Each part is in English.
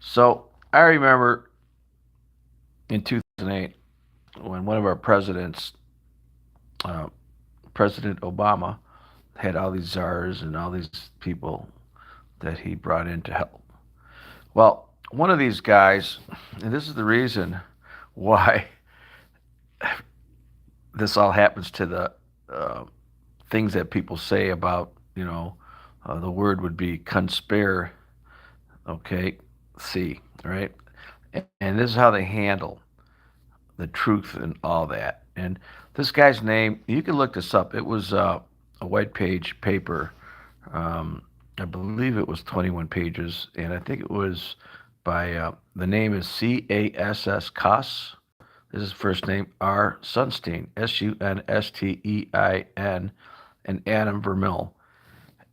So I remember in 2008 when one of our presidents, uh, President Obama, had all these czars and all these people that he brought in to help. Well, one of these guys, and this is the reason why this all happens to the uh, things that people say about, the word would be conspire, okay, see, right? And this is how they handle the truth and all that. And this guy's name, you can look this up. It was a white page paper. Um, I believe it was 21 pages, and I think it was by the name is Cass Koss. This is first name R Sunstein Sunstein and Adam Vermeule,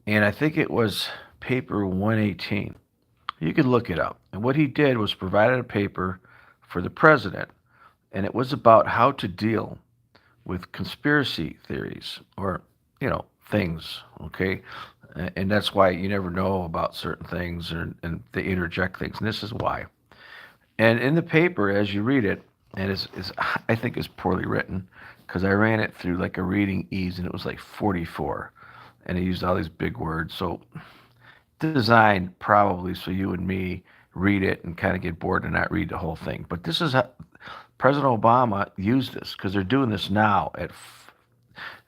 and I think it was paper 118. You could look it up. And what he did was provided a paper for the president, and it was about how to deal with conspiracy theories or things. Okay, and that's why you never know about certain things, and they interject things, and this is why. And in the paper, as you read it, and it's I think it's poorly written because I ran it through like a reading ease, and it was like 44, and it used all these big words. So designed probably so you and me read it and kind of get bored and not read the whole thing. But this is how President Obama used this because they're doing this now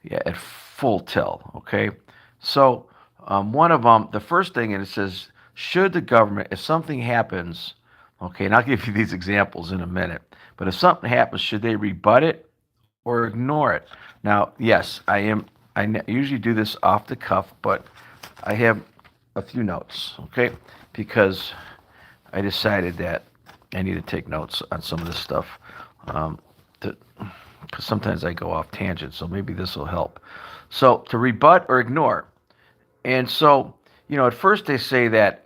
yeah, at full tilt. Okay, so one of them, the first thing, and it says, should the government, if something happens, okay, and I'll give you these examples in a minute, but if something happens, should they rebut it or ignore it? Now, yes, I am. Usually do this off the cuff, but I have a few notes, okay, because I decided that I need to take notes on some of this stuff. Um, because sometimes I go off tangents, so maybe this will help. So to rebut or ignore, and so at first they say that,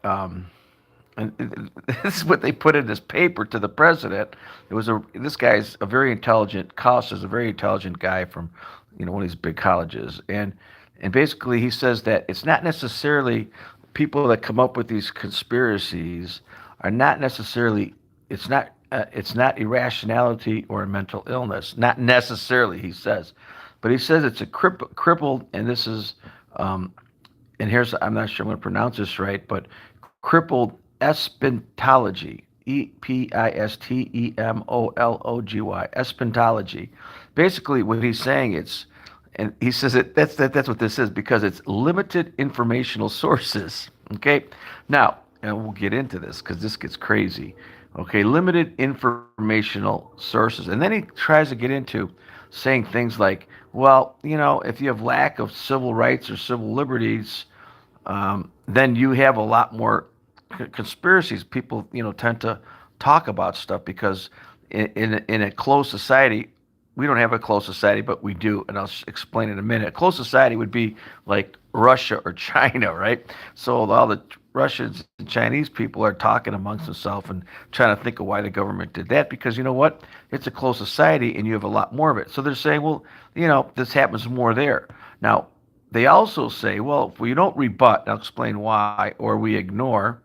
and this is what they put in this paper to the president. This guy's a very intelligent. Koss is a very intelligent guy from one of these big colleges, and basically he says that it's not necessarily people that come up with these conspiracies are not necessarily it's not irrationality or a mental illness, not necessarily, he says, but he says it's a crippled, and this is and here's, I'm not sure I'm going to pronounce this right, but crippled espentology, Epistemology, espentology. Basically, what he's saying, and he says that's what this is because it's limited informational sources. Okay, now, and we'll get into this because this gets crazy. Okay, limited informational sources, and then he tries to get into saying things like, well, if you have lack of civil rights or civil liberties, then you have a lot more conspiracies. People, tend to talk about stuff because in a closed society, we don't have a closed society, but we do, and I'll explain in a minute. A closed society would be like Russia or China, right? So all the Russians and Chinese people are talking amongst themselves and trying to think of why the government did that because you know what? It's a closed society and you have a lot more of it. So they're saying, well, this happens more there. Now, they also say, well, if we don't rebut, and I'll explain why, or we ignore,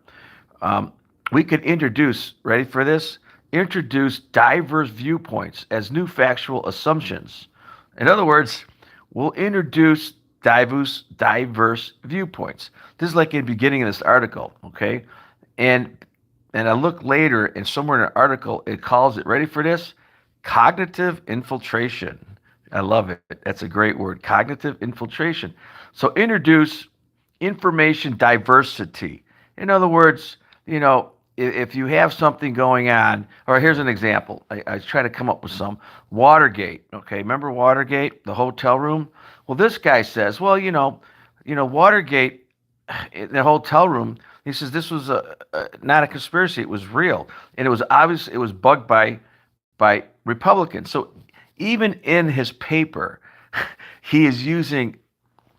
we could introduce, ready for this? Introduce diverse viewpoints as new factual assumptions. In other words, we'll introduce diverse viewpoints. This is like in the beginning of this article, okay? And I look later, and somewhere in an article, it calls it, ready for this? Cognitive infiltration. I love it. That's a great word, cognitive infiltration. So introduce information diversity. In other words, if you have something going on, or here's an example. I try to come up with some. Watergate, okay? Remember Watergate, the hotel room? Well, this guy says, well, Watergate in the hotel room, he says this was not a conspiracy, it was real. And it was obvious it was bugged by Republicans. So even in his paper, he is using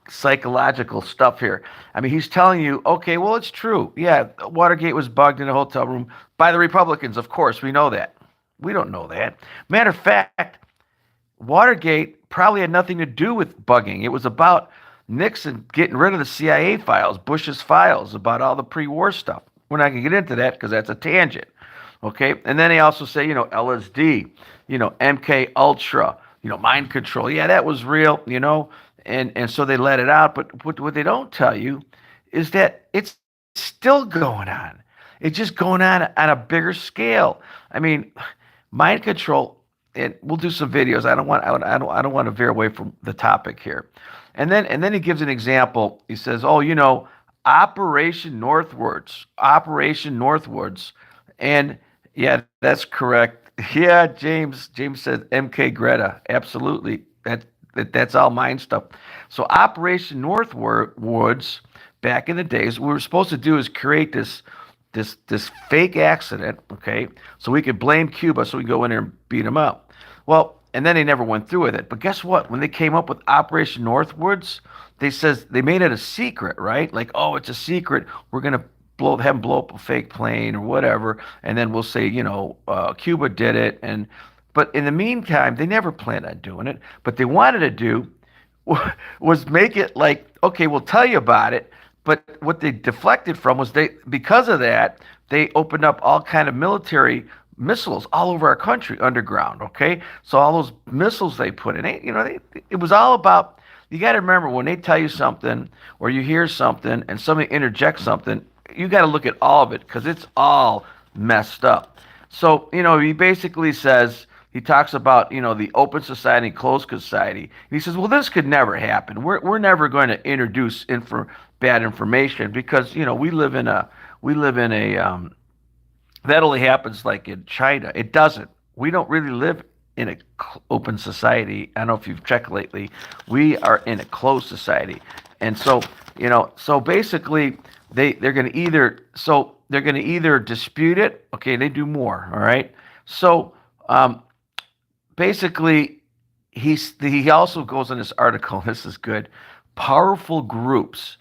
psychological stuff here. I mean, he's telling you, okay, well, it's true. Yeah, Watergate was bugged in a hotel room by the Republicans. Of course, we know that. We don't know that. Matter of fact, Watergate probably had nothing to do with bugging. It was about Nixon getting rid of the CIA files, Bush's files, about all the pre-war stuff. We're not going to get into that because that's a tangent. Okay. And then they also say, LSD, MK Ultra, mind control. Yeah, that was real, and so they let it out. But what they don't tell you is that it's still going on. It's just going on a bigger scale. I mean, mind control, and we'll do some videos. I don't want to veer away from the topic here. And then he gives an example. He says, "Oh, Operation Northwards," and yeah, that's correct. Yeah, James said MK Greta. Absolutely, that's all mine stuff. So Operation Northwards, back in the days, what we were supposed to do is create this fake accident, okay? So we could blame Cuba, so we could go in there and beat them up. Well, and then they never went through with it. But guess what? When they came up with Operation Northwards, they made it a secret, right? Like, oh, it's a secret. We're gonna have them blow up a fake plane or whatever, and then we'll say, Cuba did it. But in the meantime, they never planned on doing it. But they wanted to do was make it like, okay, we'll tell you about it. But what they deflected from was because of that, they opened up all kind of military missiles all over our country underground. Okay, so all those missiles they put in, it was all about. You got to remember when they tell you something or you hear something and somebody interjects something, you got to look at all of it because it's all messed up. So, he basically says, he talks about, the open society and closed society. And he says, well, this could never happen. We're never going to introduce bad information because, we live in a that only happens like in China. It doesn't. We don't really live in a open society. I don't know if you've checked lately. We are in a closed society. And so basically they're going to either dispute it. Okay, they do more. All right. So basically, he also goes in this article. This is good. Powerful groups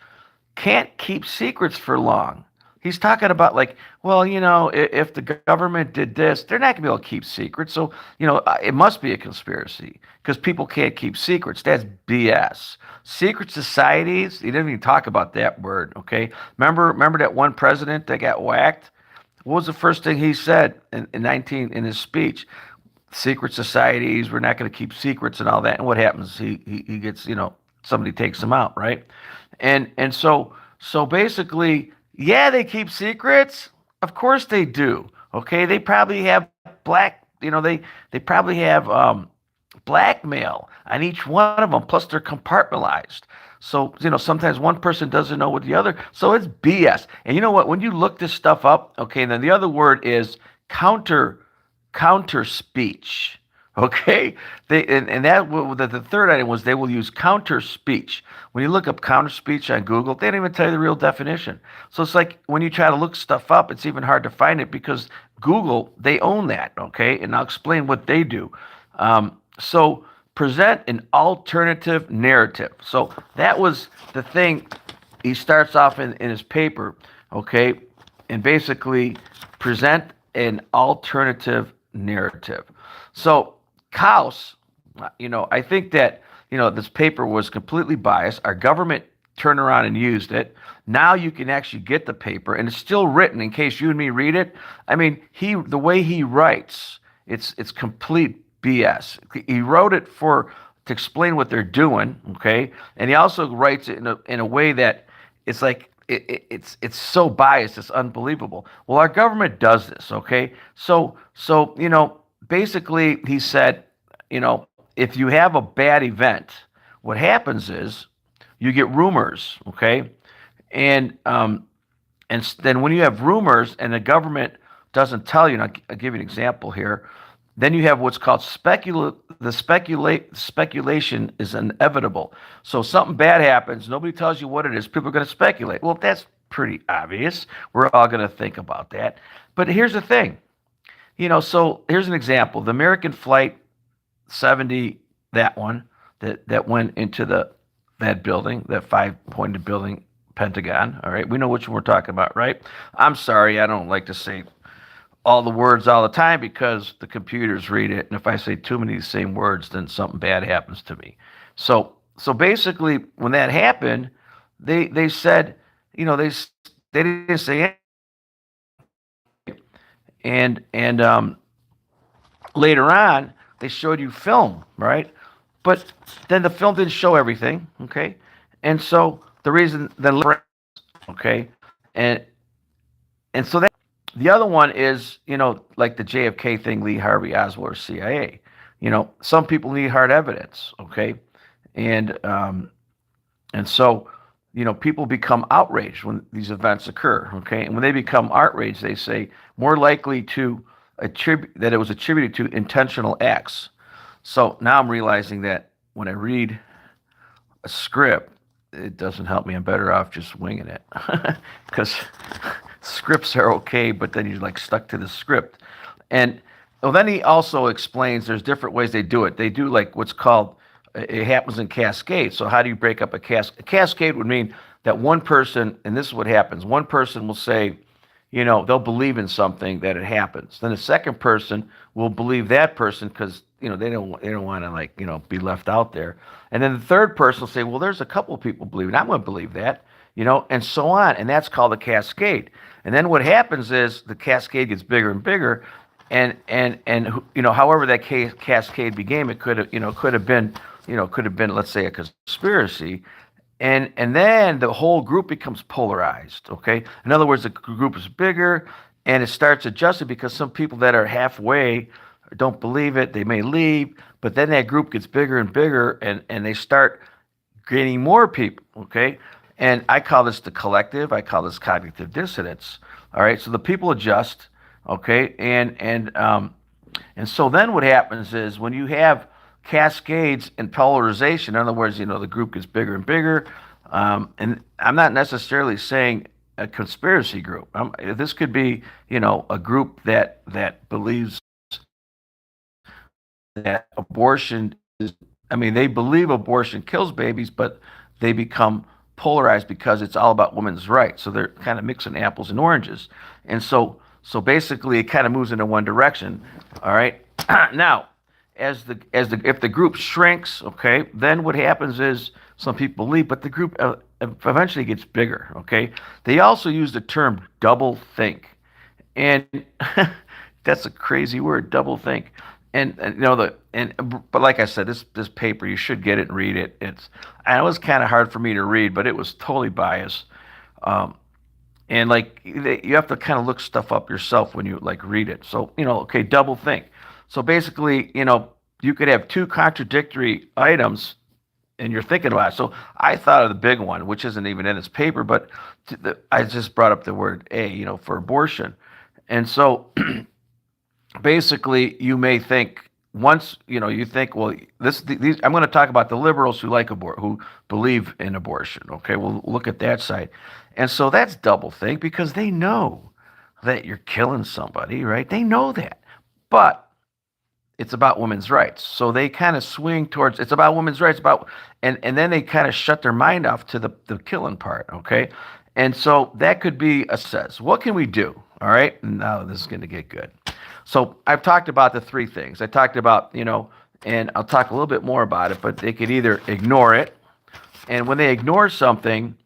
can't keep secrets for long. He's talking about like, well, if the government did this, they're not going to be able to keep secrets. So, it must be a conspiracy because people can't keep secrets. That's BS. Secret societies, he didn't even talk about that word, okay? Remember that one president that got whacked? What was the first thing he said in his speech? Secret societies, we're not going to keep secrets and all that. And what happens? He gets, somebody takes him out, right? And so basically, yeah, they keep secrets. Of course they do. Okay, they probably have they probably have blackmail on each one of them. Plus, they're compartmentalized. So sometimes one person doesn't know what the other. So it's BS. And you know what? When you look this stuff up, okay, then the other word is counter speech. Okay, the third item was they will use counter speech. When you look up counter speech on Google, they don't even tell you the real definition. So it's like when you try to look stuff up, it's even hard to find it because Google, they own that. Okay, and I'll explain what they do. So present an alternative narrative. So that was the thing. He starts off in his paper. Okay, and basically present an alternative narrative. So Kaus, I think that, this paper was completely biased. Our government turned around and used it. Now you can actually get the paper, and it's still written in case you and me read it. I mean, the way he writes, it's complete BS. He wrote it to explain what they're doing, okay? And he also writes it in a way that it's like it's so biased, it's unbelievable. Well, our government does this, okay? So basically, he said, if you have a bad event, what happens is you get rumors, okay? And then when you have rumors and the government doesn't tell you, and I'll give you an example here, then you have what's called speculation is inevitable. So something bad happens, nobody tells you what it is, people are going to speculate. Well, that's pretty obvious. We're all going to think about that. But here's the thing. So here's an example. The American Flight 70, that one, that went into that building, that five-pointed building, Pentagon. All right, we know which one we're talking about, right? I'm sorry, I don't like to say all the words all the time because the computers read it, and if I say too many of the same words, then something bad happens to me. So basically, when that happened, they said, they didn't say and later on they showed you film, right? But then the film didn't show everything, okay? And so the reason then, okay, and and so that the other one is, like the JFK thing, Lee Harvey Oswald or CIA. Some people need hard evidence, okay, and and so people become outraged when these events occur, okay, and when they become outraged, they say more likely to attribute that it was attributed to intentional acts. So now I'm realizing that when I read a script, it doesn't help me. I'm better off just winging it because scripts are okay, but then you're like stuck to the script. And well, then he also explains there's different ways they do it. They do like what's called it happens in cascades. So how do you break up a cascade? A cascade would mean that one person, and this is what happens. One person will say, they'll believe in something that it happens. Then the second person will believe that person because they don't want to be left out there. And then the third person will say, well, there's a couple of people believing. I'm going to believe that, and so on. And that's called a cascade. And then what happens is the cascade gets bigger and bigger, and however that cascade became, it could have been let's say a conspiracy. And then the whole group becomes polarized, okay? In other words, the group is bigger, and it starts adjusting because some people that are halfway don't believe it, they may leave, but then that group gets bigger and bigger, and they start gaining more people, okay? And I call this the collective. I call this cognitive dissonance, all right? So the people adjust, okay? And so then what happens is when you have cascades and polarization. In other words, the group gets bigger and bigger. And I'm not necessarily saying a conspiracy group. This could be, a group that believes that abortion is. I mean, they believe abortion kills babies, but they become polarized because it's all about women's rights. So they're kind of mixing apples and oranges. And so basically, it kind of moves into one direction. All right. Now, if the group shrinks, okay, then what happens is some people leave, but the group eventually gets bigger, okay. They also use the term double think, and that's a crazy word, double think. But like I said, this paper, you should get it and read it. It was kind of hard for me to read, but it was totally biased. And you have to kind of look stuff up yourself when you read it. So okay, double think. So basically, you could have two contradictory items, and you're thinking about it. So I thought of the big one, which isn't even in this paper, but I just brought up the word A, for abortion. And so basically, you may think once, you think, well, these. I'm going to talk about the liberals who believe in abortion. Okay, we'll look at that side. And so that's double think because they know that you're killing somebody, right? They know that. But it's about women's rights. So they kind of swing towards it's about women's rights, and then they kind of shut their mind off to the killing part, okay? And so that could be a says. What can we do? All right. Now this is going to get good. So I've talked about the three things. I talked about, and I'll talk a little bit more about it, but they could either ignore it. And when they ignore something,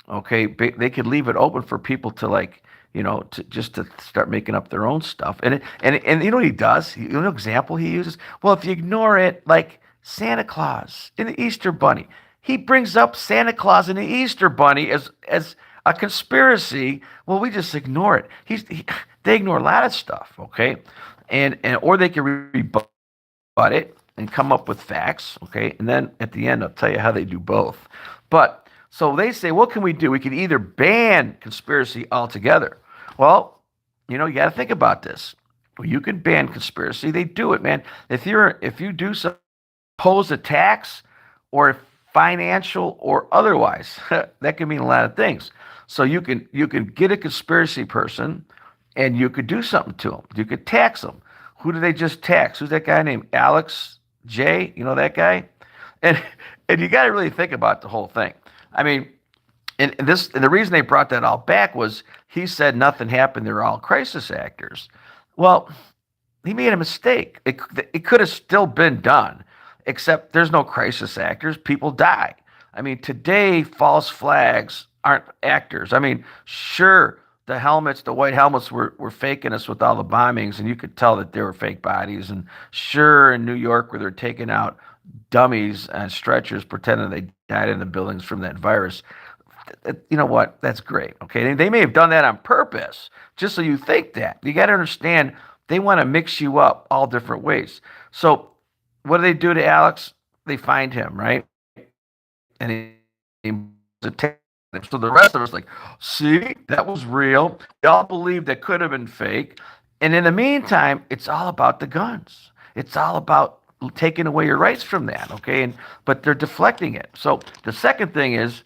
okay, they could leave it open for people to to start making up their own stuff. And you know what he does? Example he uses? Well, if you ignore it, like Santa Claus and the Easter Bunny, he brings up Santa Claus and the Easter Bunny as a conspiracy. Well, we just ignore it. They ignore a lot of stuff, okay? Or they can rebut it and come up with facts, okay? And then at the end, I'll tell you how they do both. But so they say, what can we do? We can either ban conspiracy altogether. Well, you got to think about this. You can ban conspiracy. They do it, man. If you do some pose a tax or financial or otherwise, that can mean a lot of things. So you can get a conspiracy person and you could do something to them. You could tax them. Who do they just tax? Who's that guy named Alex J? You know that guy? And you got to really think about the whole thing. I mean, and the reason they brought that all back was he said nothing happened. They're all crisis actors. Well, he made a mistake. It could have still been done, except there's no crisis actors. People die. I mean, today, false flags aren't actors. I mean, sure, the helmets, the white helmets were faking us with all the bombings, and you could tell that they were fake bodies. And sure, in New York, where they're taking out dummies and stretchers, pretending they died in the buildings from that virus, you know what? That's great. Okay. They may have done that on purpose, just so you think that. You got to understand, they want to mix you up all different ways. So, what do they do to Alex? They find him, right? And he attacks him. So the rest of us like, see, that was real. They all believed that could have been fake. And in the meantime, it's all about the guns. It's all about taking away your rights from that. Okay. But they're deflecting it. So the second thing is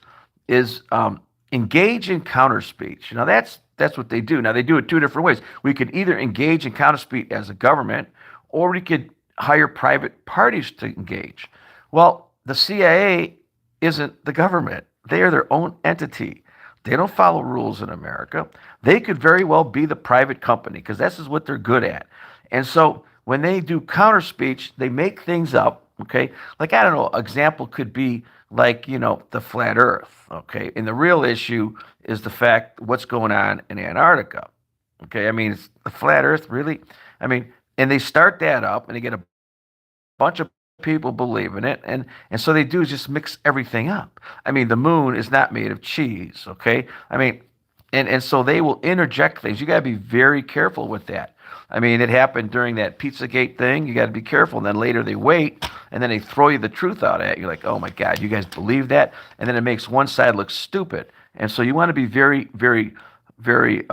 engage in counter speech. Now that's what they do. Now they do it two different ways. We could either engage in counter speech as a government, or we could hire private parties to engage. Well, the CIA isn't the government. They are their own entity. They don't follow rules in America. They could very well be the private company, because this is what they're good at. And so when they do counter speech, they make things up. Okay, like, I don't know, example could be like, the flat Earth. Okay, and the real issue is the fact what's going on in Antarctica. Okay, I mean, it's the flat Earth, really? I mean, and they start that up, and they get a bunch of people believe in it, and so they do is just mix everything up. I mean, the moon is not made of cheese. Okay, I mean, and so they will interject things. You got to be very careful with that. I mean, it happened during that Pizzagate thing. You got to be careful. And then later they wait, and then they throw you the truth out at you. You're like, oh my God, you guys believe that? And then it makes one side look stupid. And so you want to be very, very, very,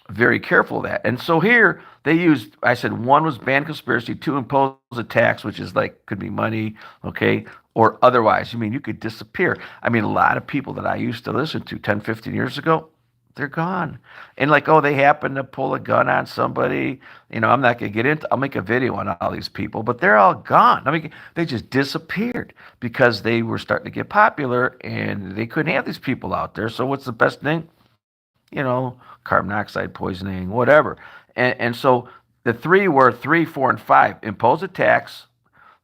very careful of that. And so here they used, I said, one was ban conspiracy, two impose a tax, which is like, could be money, okay, or otherwise. You mean you could disappear. I mean, a lot of people that I used to listen to 10, 15 years ago, they're gone. And like, oh, they happen to pull a gun on somebody. I'm not going to get into, I'll make a video on all these people, but they're all gone. I mean, they just disappeared because they were starting to get popular and they couldn't have these people out there. So what's the best thing? Carbon monoxide poisoning, whatever. And so the three were 3, 4, and 5. Impose a tax,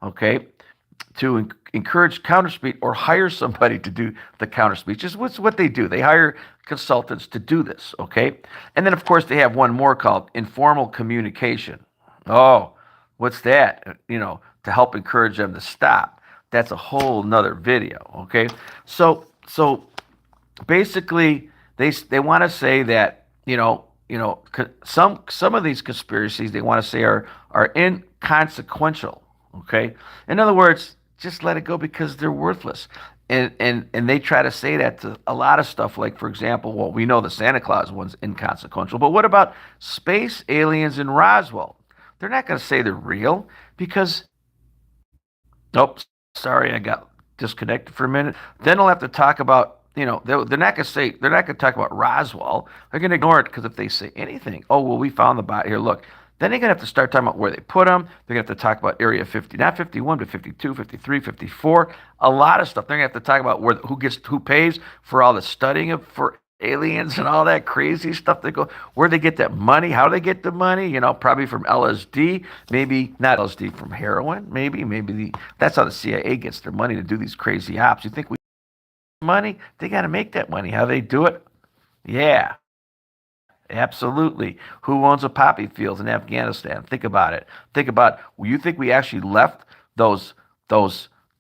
okay, to encourage counter speech, or hire somebody to do the counter speech. Is what they do. They hire consultants to do this, okay? And then, of course, they have one more called informal communication. Oh, what's that? To help encourage them to stop. That's a whole nother video, okay? So basically, they want to say that, some of these conspiracies they want to say are inconsequential, okay? In other words, just let it go because they're worthless. And they try to say that to a lot of stuff, like, for example, well, we know the Santa Claus one's inconsequential, but what about space aliens in Roswell? They're not going to say they're real because, nope, sorry, I got disconnected for a minute. Then they'll have to talk about, they're not going to say, they're not going to talk about Roswell. They're going to ignore it, because if they say anything, oh, well, we found the body here, look. Then they're going to have to start talking about where they put them. They're going to have to talk about Area 50, not 51, but 52, 53, 54. A lot of stuff. They're going to have to talk about who pays for all the studying for aliens and all that crazy stuff. Where they get that money, how they get the money, probably from LSD, maybe not LSD, from heroin, that's how the CIA gets their money to do these crazy ops. You think we money? They got to make that money. How they do it? Yeah. Absolutely. Who owns the poppy fields in Afghanistan? Think about it. You think we actually left those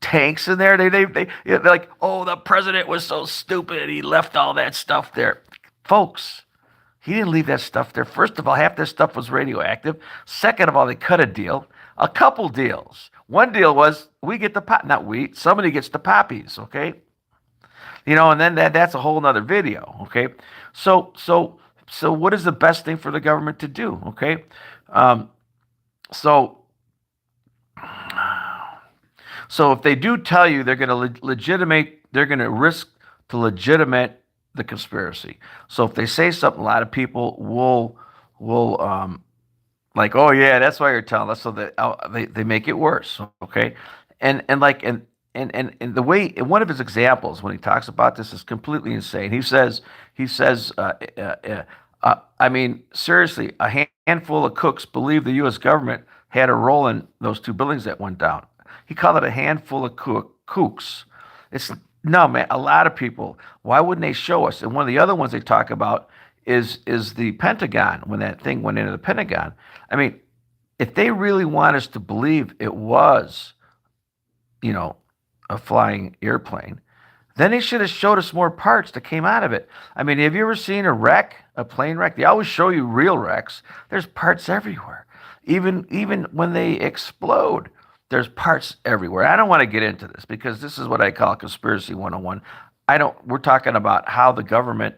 tanks in there? They're like, oh, the president was so stupid. He left all that stuff there. Folks, he didn't leave that stuff there. First of all, half this stuff was radioactive. Second of all, they cut a couple deals. One deal was we get somebody gets the poppies, okay? And then that's a whole nother video, okay? So what is the best thing for the government to do, okay? So if they do tell you they're going to risk to legitimate the conspiracy. So if they say something, a lot of people will like, oh yeah, that's why you're telling us. So that they make it worse, okay? And the way, one of his examples when he talks about this is completely insane. He says, I mean, seriously, a handful of cooks believe the U.S. government had a role in those 2 buildings that went down. He called it a handful of kooks. No, man, a lot of people. Why wouldn't they show us? And one of the other ones they talk about is the Pentagon. When that thing went into the Pentagon, I mean, if they really want us to believe it was, you know, a flying airplane, then they should have showed us more parts that came out of it. I mean, have you ever seen a wreck, a plane wreck? They always show you real wrecks. There's parts everywhere. Even when they explode, there's parts everywhere. I don't want to get into this because this is what I call conspiracy 101. I don't we're talking about how the government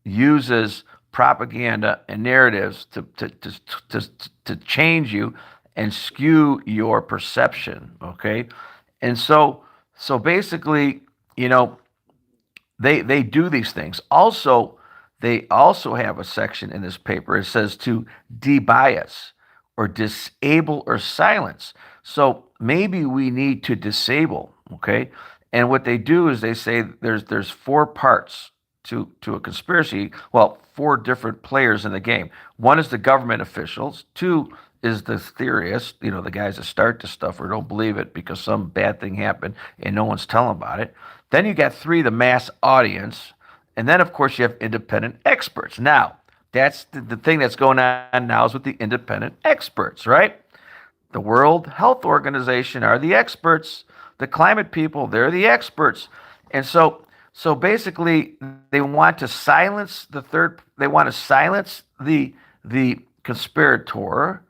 uses propaganda and narratives to change you and skew your perception, okay? And so basically, you know, they do these things. Also, they also have a section in this paper. It says to debias or disable or silence. So maybe we need to disable, okay? And what they do is they say there's four parts to a conspiracy. Well, four different players in the game. One is the government officials. Two is the theorists, you know, the guys that start the stuff or don't believe it because some bad thing happened and no one's telling about it. Then you got three, the mass audience. And then, of course, you have independent experts. Now, that's the thing that's going on now is with the independent experts, right? The World Health Organization are the experts. The climate people, they're the experts. And so basically they want to silence they want to silence the conspirator,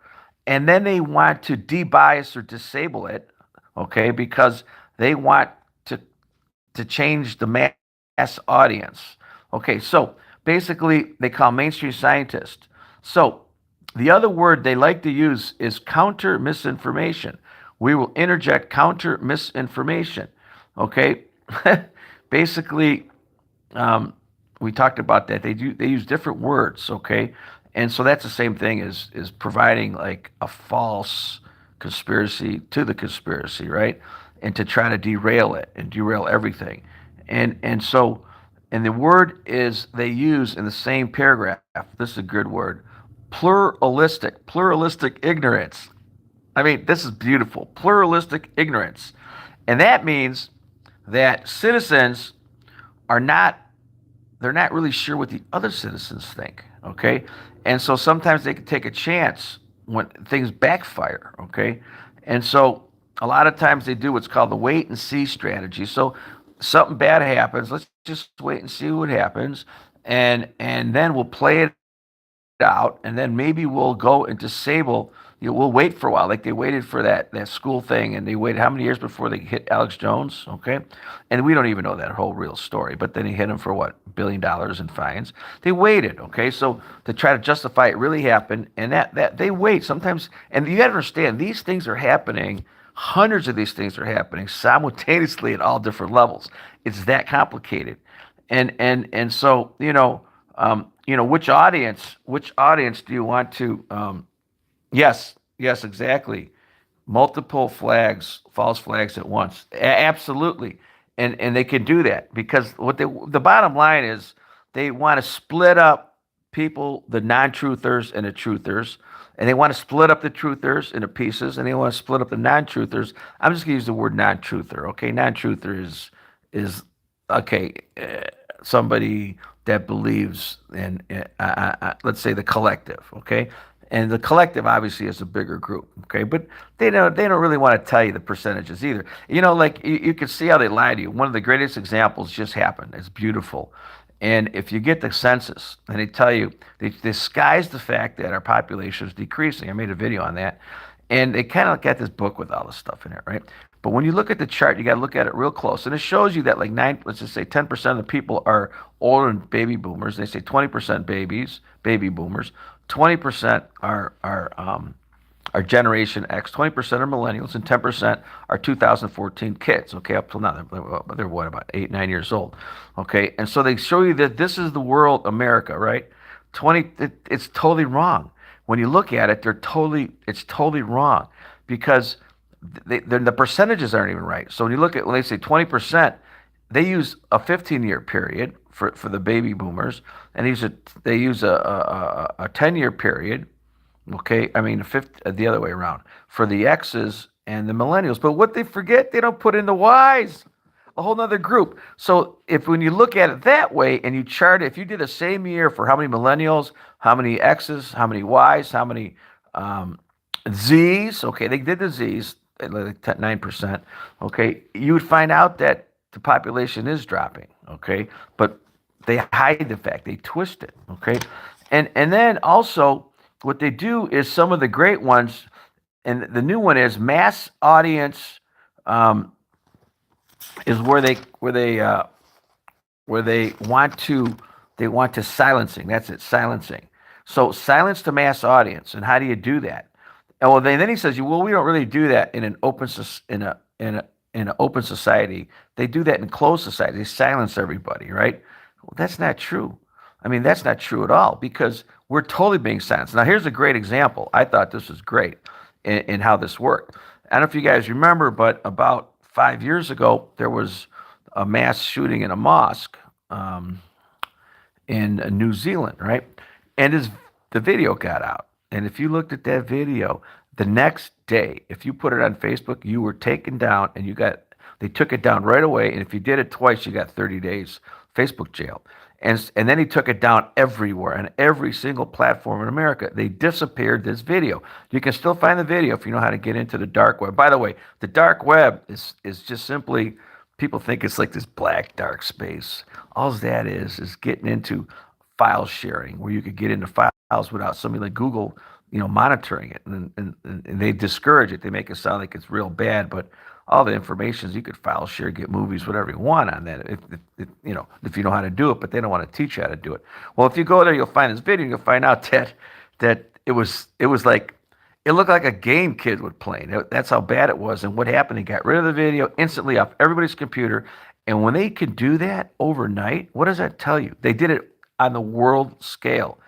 and then they want to debias or disable it, okay, because they want to change the mass audience. Okay, so basically they call mainstream scientists. So the other word they like to use is counter misinformation. We will interject counter misinformation. Okay, basically, we talked about that. They use different words. Okay, and so that's the same thing as is providing like a false conspiracy to the conspiracy, right? And to try to derail it and derail everything. And the word is they use in the same paragraph. This is a good word. Pluralistic ignorance. I mean, this is beautiful. Pluralistic ignorance. And that means that citizens are not they're not really sure what the other citizens think, okay? And so sometimes they can take a chance when things backfire, okay? And so a lot of times they do what's called the wait and see strategy. So something bad happens, let's just wait and see what happens, and then we'll play it out, and then maybe we'll go and disable. We'll wait for a while, like they waited for that school thing, and they waited how many years before they hit Alex Jones, okay? And we don't even know that whole real story, but then he hit him for what, $1 billion in fines. They waited, okay? So to try to justify it really happened, and that they wait sometimes, and you got to understand, these things are happening, hundreds of these things are happening simultaneously at all different levels. It's that complicated. And so, which audience do you want to Yes, yes, exactly. Multiple flags, false flags at once. Absolutely. And they can do that because the bottom line is they want to split up people, the non-truthers and the truthers, and they want to split up the truthers into pieces, and they want to split up the non-truthers. I'm just going to use the word non-truther, okay? Non-truther is okay, somebody that believes in, let's say, the collective, okay? And the collective obviously is a bigger group, okay? But they don't really want to tell you the percentages either. Like you can see how they lie to you. One of the greatest examples just happened. It's beautiful. And if you get the census, and they tell you, they disguise the fact that our population is decreasing. I made a video on that. And they kind of got this book with all this stuff in it, right? But when you look at the chart, you got to look at it real close. And it shows you that like let's just say 10% of the people are older than baby boomers. They say 20% baby boomers. 20% are Generation X, 20% are millennials, and 10% are 2014 kids. Okay, up till now, they're what, about 8, 9 years old. Okay, and so they show you that this is the world, America, right? It's totally wrong. When you look at it, it's totally wrong because the percentages aren't even right. So when they say 20%, they use a 15-year period for the baby boomers, and they use a 10-year period. Okay, I mean the other way around for the X's and the millennials. But what they forget, they don't put in the Y's. a whole nother group. So if when you look at it that way and you chart it, if you did the same year for how many millennials, how many X's, how many Y's, how many um, Z's, okay, they did the Z's, like 9%, okay, you would find out that the population is dropping, okay, but they hide the fact, they twist it, okay, and then also what they do is some of the great ones, and the new one is mass audience, um, is where they want to silencing. That's it, silencing. So silence the mass audience. And how do you do that? And well, then he says, well, we don't really do that in an open in an open society. They do that in closed society. They silence everybody, right? Well, that's not true. I mean, that's not true at all because we're totally being silenced. Now, here's a great example. I thought this was great in how this worked. I don't know if you guys remember, but about 5 years ago, there was a mass shooting in a mosque in New Zealand, right? And the video got out. And if you looked at that video, the next day, if you put it on Facebook, you were taken down and they took it down right away. And if you did it twice, you got 30 days Facebook jail. And then he took it down everywhere on every single platform in America. They disappeared this video. You can still find the video if you know how to get into the dark web. By the way, the dark web is just simply, people think it's like this black dark space. All that is getting into file sharing, where you could get into files without somebody like Google, monitoring it, and they discourage it. They make it sound like it's real bad, but all the information is you could file share, get movies, whatever you want on that, if you know how to do it, but they don't want to teach you how to do it. Well, if you go there, you'll find this video, you'll find out that it was like, it looked like a game kid would play. That's how bad it was. And what happened, they got rid of the video instantly off everybody's computer. And when they can do that overnight, what does that tell you? They did it on the world scale.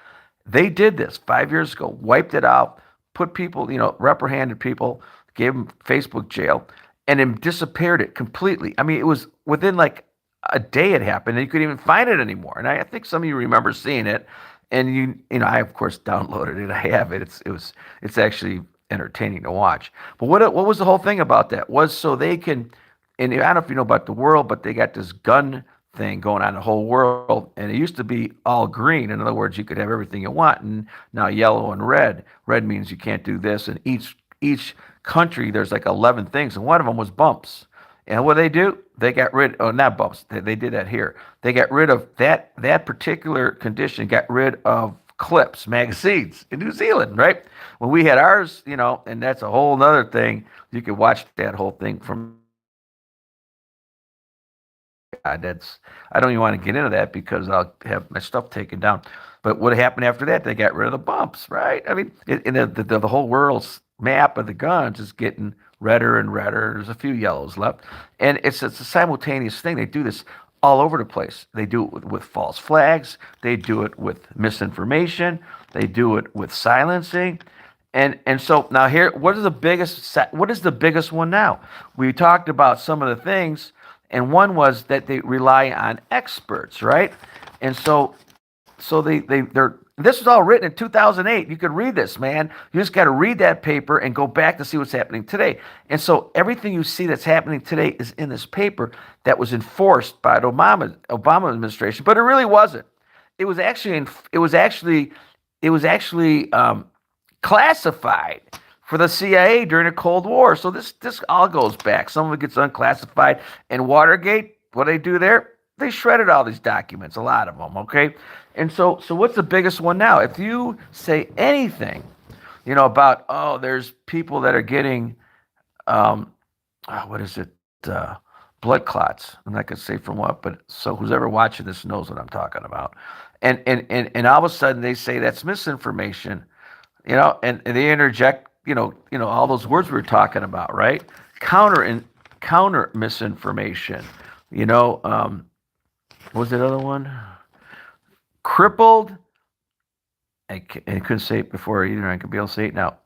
They did this 5 years ago, wiped it out, put people, reprimanded people, gave them Facebook jail, and then disappeared it completely. I mean, it was within like a day it happened, and you couldn't even find it anymore. And I think some of you remember seeing it, and I of course downloaded it. I have it. It's actually entertaining to watch. But what was the whole thing about that? Was so they can, and I don't know if you know about the world, but they got this gun thing going on in the whole world, and it used to be all green. In other words, you could have everything you want, and now yellow and red. Red means you can't do this, and each country there's like 11 things, and one of them was bumps. And what they do, they got rid, oh, not bumps, they did that here. They got rid of that particular condition, got rid of clips, magazines in New Zealand, right? When we had ours, and that's a whole nother thing. You could watch that whole thing from, I don't even want to get into that because I'll have my stuff taken down. But what happened after that? They got rid of the bumps, right? I mean, the whole world's map of the guns is getting redder and redder. There's a few yellows left. And it's a simultaneous thing. They do this all over the place. They do it with false flags. They do it with misinformation. They do it with silencing. And so now here, what is the biggest one now? We talked about some of the things, and one was that they rely on experts, right? And so they're this was all written in 2008. You could read this, man. You just got to read that paper and go back to see what's happening today. And so everything you see that's happening today is in this paper that was enforced by the Obama administration, but it really wasn't. It was actually classified for the CIA during the Cold War. So this all goes back. Some of it gets unclassified. And Watergate, what they do there? They shredded all these documents, a lot of them, okay? And so what's the biggest one now? If you say anything, about, there's people that are getting, what is it, blood clots. I'm not going to say from what, but so who's ever watching this knows what I'm talking about. And all of a sudden they say that's misinformation, and they interject, all those words we were talking about, right? Counter misinformation, what was that other one? Crippled, I couldn't say it before either. I could be able to say it now.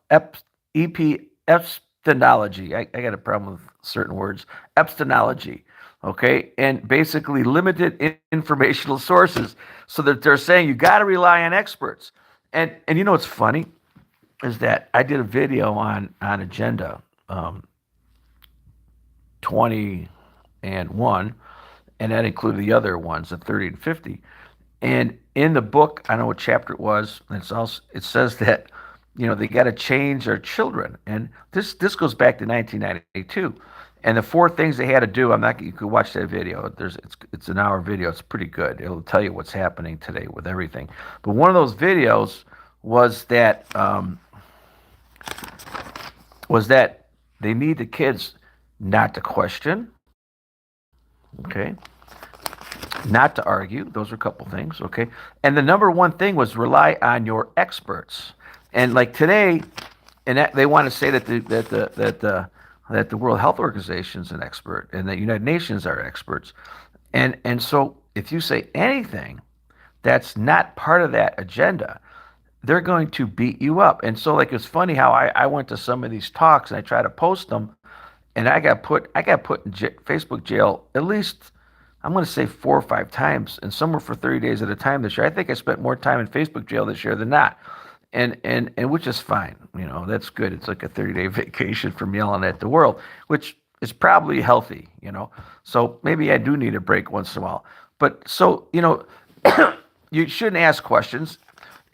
Epistemology. I got a problem with certain words. Epistemology, okay? And basically limited informational sources. So that they're saying you got to rely on experts. And what's funny is that I did a video on Agenda 20, 1, and that included the other ones, the 30 and 50. And in the book, I don't know what chapter it was. It says that they got to change their children, and this goes back to 1992. And the 4 things they had to do. I'm not. You could watch that video. It's an hour video. It's pretty good. It'll tell you what's happening today with everything. But one of those videos was that they need the kids not to question, okay, not to argue. Those are a couple things, okay. And the number one thing was rely on your experts. And like today, they want to say that the World Health Organization is an expert and the United Nations are experts. And so if you say anything that's not part of that agenda, they're going to beat you up. And so like it's funny how I went to some of these talks and I try to post them, and I got put in Facebook jail at least, I'm going to say 4 or 5 times, and some were for 30 days at a time this year. I think I spent more time in Facebook jail this year than not. And which is fine, that's good. It's like a 30-day vacation from yelling at the world, which is probably healthy, So maybe I do need a break once in a while. But so, you shouldn't ask questions,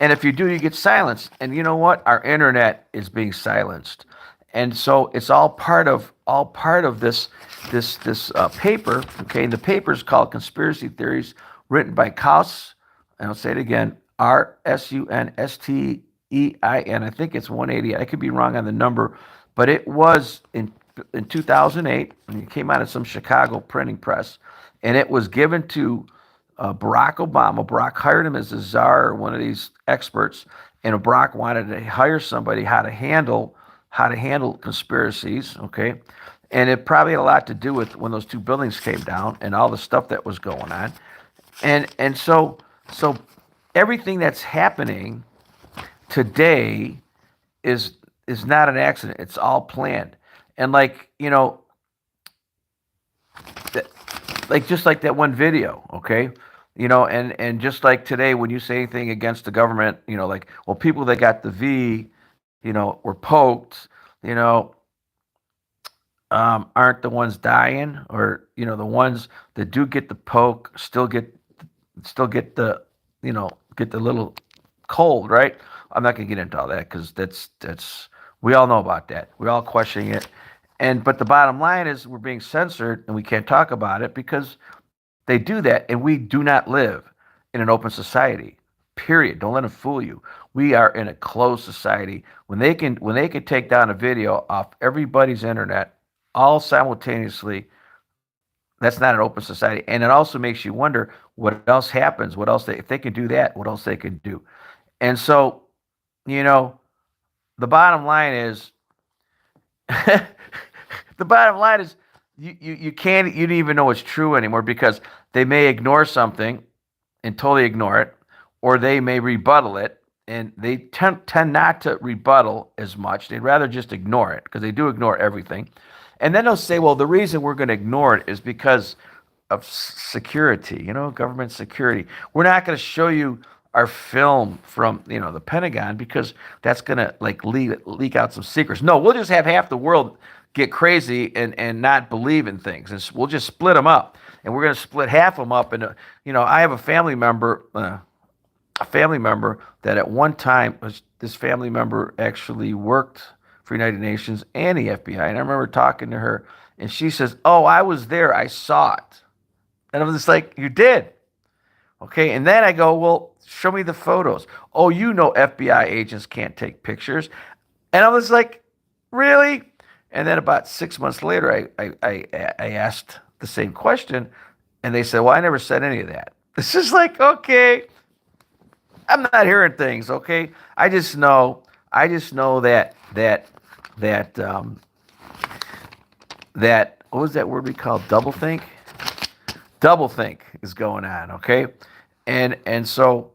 and if you do, you get silenced. And you know what? Our internet is being silenced, and so it's all part of this paper. Okay, and the paper is called Conspiracy Theories, written by Kaus, and I'll say it again, Runstein. I think it's 180. I could be wrong on the number, but it was in 2008, and it came out of some Chicago printing press, and it was given to Barack Obama. Barack hired him as a czar or one of these experts, and Barack wanted to hire somebody how to handle conspiracies. Okay, and it probably had a lot to do with when those 2 buildings came down and all the stuff that was going on, and so everything that's happening today is not an accident. It's all planned. And like just like that one video, okay, and just like today when you say anything against the government, like, well, people that got the V, were poked, aren't the ones dying, or the ones that do get the poke still get the get the little cold, right? I'm not going to get into all that because that's we all know about that. We're all questioning it, but the bottom line is we're being censored and we can't talk about it because they do that, and we do not live in an open society. Period. Don't let them fool you. We are in a closed society. When they can take down a video off everybody's internet all simultaneously, that's not an open society. And it also makes you wonder what else happens. What else if they can do that, what else they can do. And so, the bottom line is, you don't even know it's true anymore because they may ignore something and totally ignore it, or they may rebuttal it, and they tend not to rebuttal as much. They'd rather just ignore it because they do ignore everything. And then they'll say, well, the reason we're going to ignore it is because of security, government security. We're not going to show you our film from, the Pentagon because that's going to leak out some secrets. No, we'll just have half the world get crazy and not believe in things. And we'll just split them up. And we're going to split half of them up. And, I have a family member that at one time, this family member actually worked for United Nations and the FBI. And I remember talking to her, and she says, oh, I was there. I saw it. And I was just like, you did? Okay. And then I go, well, show me the photos. Oh, FBI agents can't take pictures. And I was like, really? And then about 6 months later, I asked the same question, and they said, well, I never said any of that. It's just like, okay, I'm not hearing things, okay? I just know that what was that word we call doublethink? Doublethink is going on, okay? And so,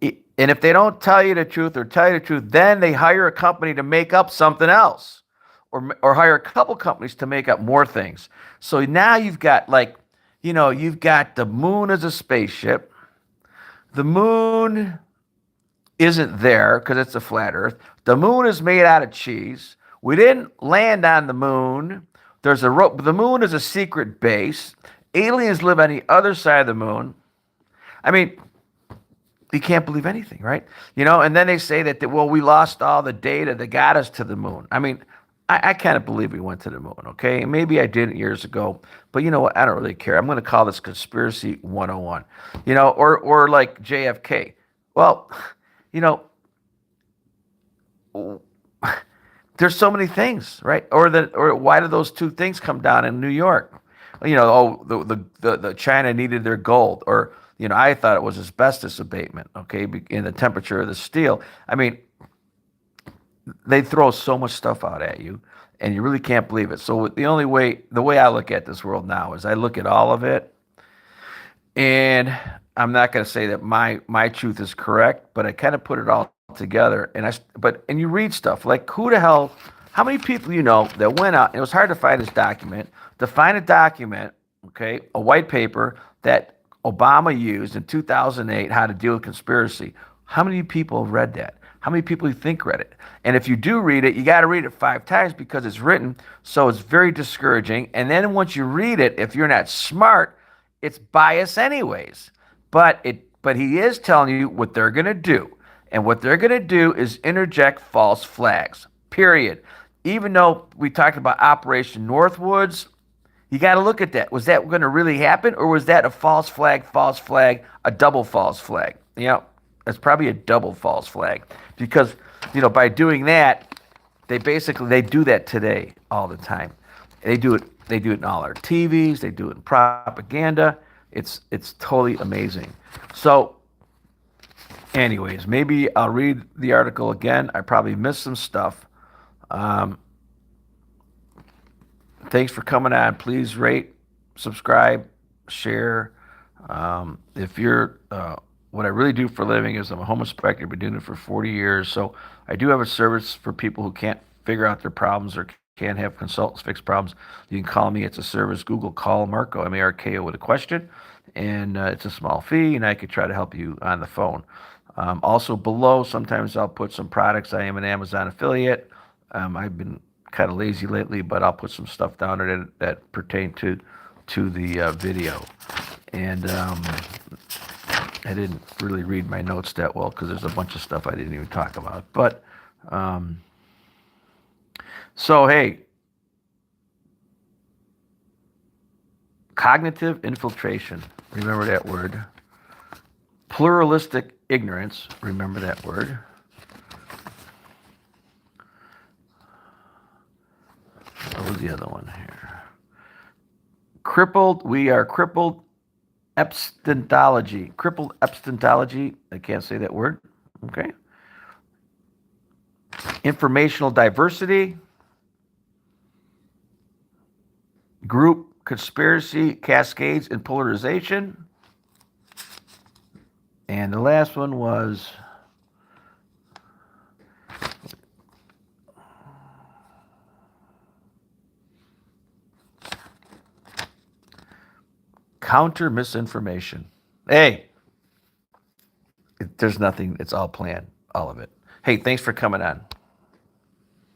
and if they don't tell you the truth or tell you the truth, then they hire a company to make up something else, or hire a couple companies to make up more things. So now you've got you've got the moon as a spaceship. The moon isn't there because it's a flat Earth. The moon is made out of cheese. We didn't land on the moon. The moon is a secret base. Aliens live on the other side of the moon. I mean, you can't believe anything, right? And then they say that, well, we lost all the data that got us to the moon. I mean, I can't believe we went to the moon, okay? Maybe I didn't years ago, but you know what? I don't really care. I'm going to call this Conspiracy 101, or like JFK. Well, you know, there's so many things, right? Or why did those two things come down in New York? The China needed their gold, or I thought it was asbestos abatement, okay, in the temperature of the steel. I mean, they throw so much stuff out at you, and you really can't believe it. So the way I look at this world now is I look at all of it, and I'm not going to say that my truth is correct, but I kind of put it all together. And you read stuff like, who the hell, how many people that went out, and it was hard to find this document, okay, a white paper that Obama used in 2008, how to deal with conspiracy. How many people have read that? How many people you think read it? And if you do read it, you got to read it 5 times because it's written, so it's very discouraging. And then once you read it, if you're not smart, it's bias anyways. But he is telling you what they're going to do. And what they're going to do is interject false flags, period. Even though we talked about Operation Northwoods, you got to look at that. Was that going to really happen, or was that a false flag, a double false flag? That's probably a double false flag, because by doing that, they do that today all the time. They do it in all our TVs. They do it in propaganda. It's totally amazing. So, anyways, maybe I'll read the article again. I probably missed some stuff. Thanks for coming on. Please rate, subscribe, share. If you're, what I really do for a living is I'm a home inspector. I've been doing it for 40 years. So I do have a service for people who can't figure out their problems or can't have consultants fix problems. You can call me. It's a service. Google Clevelandmarko, Marko, with a question. And it's a small fee, and I could try to help you on the phone. Also below, sometimes I'll put some products. I am an Amazon affiliate. I've been kind of lazy lately, but I'll put some stuff down there that pertain to the video. And I didn't really read my notes that well because there's a bunch of stuff I didn't even talk about. But so hey, cognitive infiltration. Remember that word. Pluralistic ignorance. Remember that word. What was the other one here? We are crippled epistemology. Crippled epistemology. I can't say that word. Okay. Informational diversity. Group conspiracy, cascades, and polarization. And the last one was counter misinformation. Hey, there's nothing, it's all planned, all of it. Hey, thanks for coming on.